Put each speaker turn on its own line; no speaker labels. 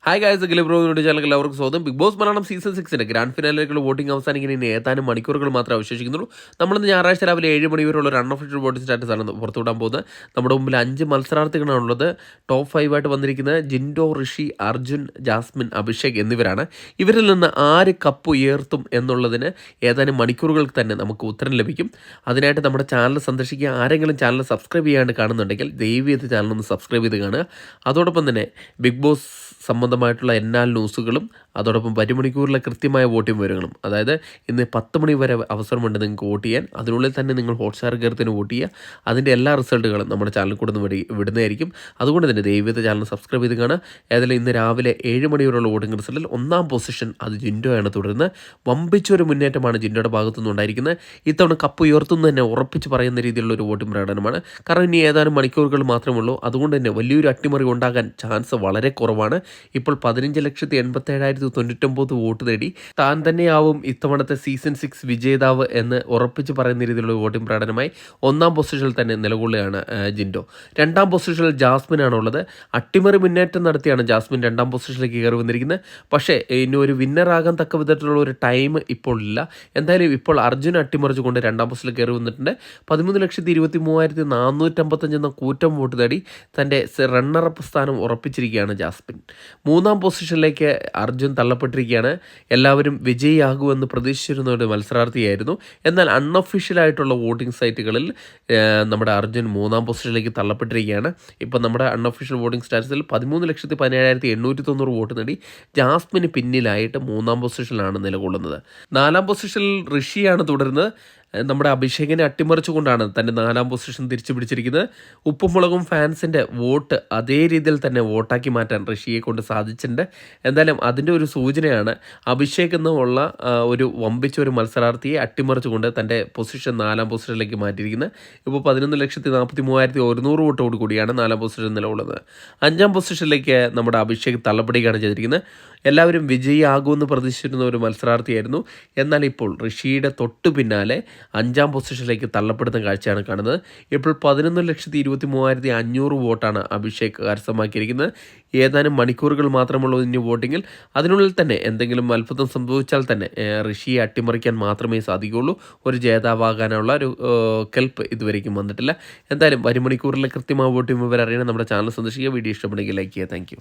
Hi guys, ബ്രോയുടെ ചാനലിൽ എല്ലാവർക്കും സ്വാഗതം. Bigg Boss Malayalam season 6 grand ഫിനാലിലേക്കുള്ള വോട്ടിംഗ് അവസാനിക്കുന്ന ഇനി ഏതാനും മണിക്കൂറുകൾ മാത്രമേ അവശേഷിക്കുന്നുള്ളൂ. നമ്മളിന്ന് ഞായറാഴ്ച രാവിലെ 7 മണി വരെയുള്ള ഒരു അൺഒഫീഷ്യൽ വോട്ടിംഗ് സ്റ്റാറ്റസ് ആണ് പുറത്തുവിടാൻ പോകുന്നത്. നമ്മുടെ മുമ്പിൽ 5 മത്സരാർത്ഥികളാണുള്ളത്. ടോപ്പ് 5 ആയിട്ട് വന്നിരിക്കുന്നത് ജിൻഡോ, ഋഷി, അർജുൻ, ജാസ്മിൻ, അഭിഷേക് എന്നിവരാണ്. ഇവരിൽ നിന്ന് ആര് കപ്പ് ഉയർത്തും എന്നുള്ളതിന് ഏതാനും മണിക്കൂറുകൾക്ക് തന്നെ നമുക്ക് ഉത്തരം ലഭിക്കും. അതിനായിട്ട് നമ്മുടെ ചാനൽ സന്ദർശിക്കുക. ആരെങ്കിലും ചാനൽ സബ്സ്ക്രൈബ് ചെയ്യാണ്ട് കാണുന്നുണ്ടെങ്കിൽ ദയവ് ചെയ്ത് ചാനലൊന്ന് സബ്സ്ക്രൈബ് ചെയ്ത് കാണുക. അതോടൊപ്പം തന്നെ ബിഗ് ബോസ് സംബന്ധമായിട്ടുള്ള എല്ലാ ന്യൂസുകളും അതോടൊപ്പം പരിമണിക്കൂറിലെ കൃത്യമായ വോട്ടിംഗ് വിവരങ്ങളും, അതായത് ഇന്ന് 10 മണി വരെ അവസരമുണ്ട് നിങ്ങൾക്ക് വോട്ട് ചെയ്യാൻ. അതിനുള്ളിൽ തന്നെ നിങ്ങൾ ഹോട്ട്സ്റ്റാർ കയറത്തിന് വോട്ട് ചെയ്യുക. അതിൻ്റെ എല്ലാ റിസൾട്ടുകളും നമ്മുടെ ചാനൽ കൂടെ വിടുന്നതായിരിക്കും. അതുകൊണ്ട് തന്നെ ദയവേത് ചാനൽ സബ്സ്ക്രൈബ് ചെയ്ത് കാണുക. ഏതായാലും ഇന്ന് രാവിലെ 7 മണി വരെയുള്ള വോട്ടിംഗ് റിസൾട്ടിൽ 1ാം പൊസിഷൻ അത് ജിൻഡോയാണ്. തുടർന്ന് വമ്പിച്ചൊരു മുന്നേറ്റമാണ് ജിൻഡോയുടെ ഭാഗത്തുനിന്ന് ഉണ്ടായിരിക്കുന്നത്. ഇത്തവണ കപ്പ് ഉയർത്തുന്നു തന്നെ ഉറപ്പിച്ച് പറയുന്ന രീതിയിലുള്ള ഒരു വോട്ടിംഗ് പ്രകടനമാണ്. കാരണം ഇനി ഏതാനും മണിക്കൂറുകൾ മാത്രമേ ഉള്ളൂ. അതുകൊണ്ട് തന്നെ വലിയൊരു അട്ടിമറി ഉണ്ടാകാൻ ചാൻസ് വളരെ കുറവാണ്. ഇപ്പോൾ 15,87,099 വോട്ട് നേടി താൻ തന്നെയാവും ഇത്തവണത്തെ സീസൺ 6 വിജേതാവ് എന്ന് ഉറപ്പിച്ച് പറയുന്ന രീതിയിലുള്ള വോട്ടിംഗ് പ്രകടനമായി 1ാം പൊസിഷനിൽ തന്നെ നിലകൊള്ളുകയാണ് ജിൻഡോ. 2ാം പൊസിഷനിൽ ജാസ്മിനാണുള്ളത്. അട്ടിമറി മുന്നേറ്റം നടത്തിയാണ് ജാസ്മിൻ 2ാം പൊസിഷനിലേക്ക് കയറി വന്നിരിക്കുന്നത്. പക്ഷേ ഇനി ഒരു വിന്നറാകാൻ തക്ക വിധത്തിലുള്ള ഒരു ടൈം ഇപ്പോൾ ഇല്ല. എന്തായാലും ഇപ്പോൾ അർജുൻ അട്ടിമറിച്ചുകൊണ്ട് 2ാം പൊസിഷനിൽ കയറി വന്നിട്ടുണ്ട്. 13,23,455 എന്ന കൂറ്റം വോട്ട് നേടി തൻ്റെ റണ്ണറപ്പ് സ്ഥാനം ഉറപ്പിച്ചിരിക്കുകയാണ് ജാസ്മിൻ. 3ാം പൊസിഷനിലേക്ക് അർജുൻ തള്ളപ്പെട്ടിരിക്കുകയാണ്. എല്ലാവരും വിജയിയാകുമെന്ന് പ്രതീക്ഷിച്ചിരുന്ന ഒരു മത്സരാർത്ഥിയായിരുന്നു. എന്നാൽ അൺഒഫീഷ്യലായിട്ടുള്ള വോട്ടിംഗ് സൈറ്റുകളിൽ നമ്മുടെ അർജുൻ 3ാം പൊസിഷനിലേക്ക് തള്ളപ്പെട്ടിരിക്കുകയാണ്. ഇപ്പം നമ്മുടെ അൺഒഫീഷ്യൽ വോട്ടിംഗ് സ്റ്റാറ്റസിൽ 13,17,890 വോട്ട് നേടി ജാസ്മിന് പിന്നിലായിട്ട് 3ാം പൊസിഷനിലാണ് നിലകൊള്ളുന്നത്. 4ാം പൊസിഷനിൽ ഋഷിയാണ് തുടരുന്നത്. നമ്മുടെ അഭിഷേകിനെ അട്ടിമറിച്ചുകൊണ്ടാണ് തൻ്റെ 4ാം പൊസിഷൻ തിരിച്ചു പിടിച്ചിരിക്കുന്നത്. ഉപ്പും മുളകും ഫാൻസിൻ്റെ വോട്ട് അതേ രീതിയിൽ തന്നെ വോട്ടാക്കി മാറ്റാൻ ഋഷിയെ കൊണ്ട് സാധിച്ചിട്ടുണ്ട്. എന്തായാലും അതിൻ്റെ ഒരു സൂചനയാണ് അഭിഷേക് എന്നുള്ള ഒരു വമ്പിച്ച ഒരു മത്സരാർത്ഥിയെ അട്ടിമറിച്ചുകൊണ്ട് തൻ്റെ പൊസിഷൻ 4ാം പൊസിഷനിലേക്ക് മാറ്റിയിരിക്കുന്നത്. ഇപ്പോൾ 11,43,100 വോട്ടോട് കൂടിയാണ് 4ാം പൊസിഷൻ നിലകൊള്ളുന്നത്. 5ാം പൊസിഷനിലേക്ക് നമ്മുടെ അഭിഷേക് തള്ളപ്പെടുകയാണ് ചെയ്തിരിക്കുന്നത്. എല്ലാവരും വിജയിയാകുമെന്ന് പ്രതീക്ഷിച്ചിരുന്ന ഒരു മത്സരാർത്ഥിയായിരുന്നു. എന്നാൽ ഇപ്പോൾ ഋഷിയുടെ തൊട്ടു പിന്നാലെ 5ാം പൊസിഷനിലേക്ക് തള്ളപ്പെടുന്ന കാഴ്ചയാണ് കാണുന്നത്. ഇപ്പോൾ 11,23,500 വോട്ടാണ് അഭിഷേക് കരസ്ഥമാക്കിയിരിക്കുന്നത്. ഏതാനും മണിക്കൂറുകൾ മാത്രമുള്ള ഇനി വോട്ടിങ്ങിൽ. അതിനുള്ളിൽ തന്നെ എന്തെങ്കിലും അത്ഭുതം സംഭവിച്ചാൽ തന്നെ ഋഷിയെ അട്ടിമറിക്കാൻ മാത്രമേ സാധിക്കുകയുള്ളൂ. ഒരു ജേതാവാകാനുള്ള ഒരു കെൽപ്പ് ഇതുവരേക്കും വന്നിട്ടില്ല. എന്തായാലും വരും മണിക്കൂറിലെ കൃത്യമായ വോട്ടിംഗ് വിവരം അറിയണം. നമ്മുടെ ചാനൽ സന്ദർശിക്കുക. വീഡിയോ ഇഷ്ടപ്പെടുമെങ്കിൽ ലൈക്ക് ചെയ്യുക. താങ്ക്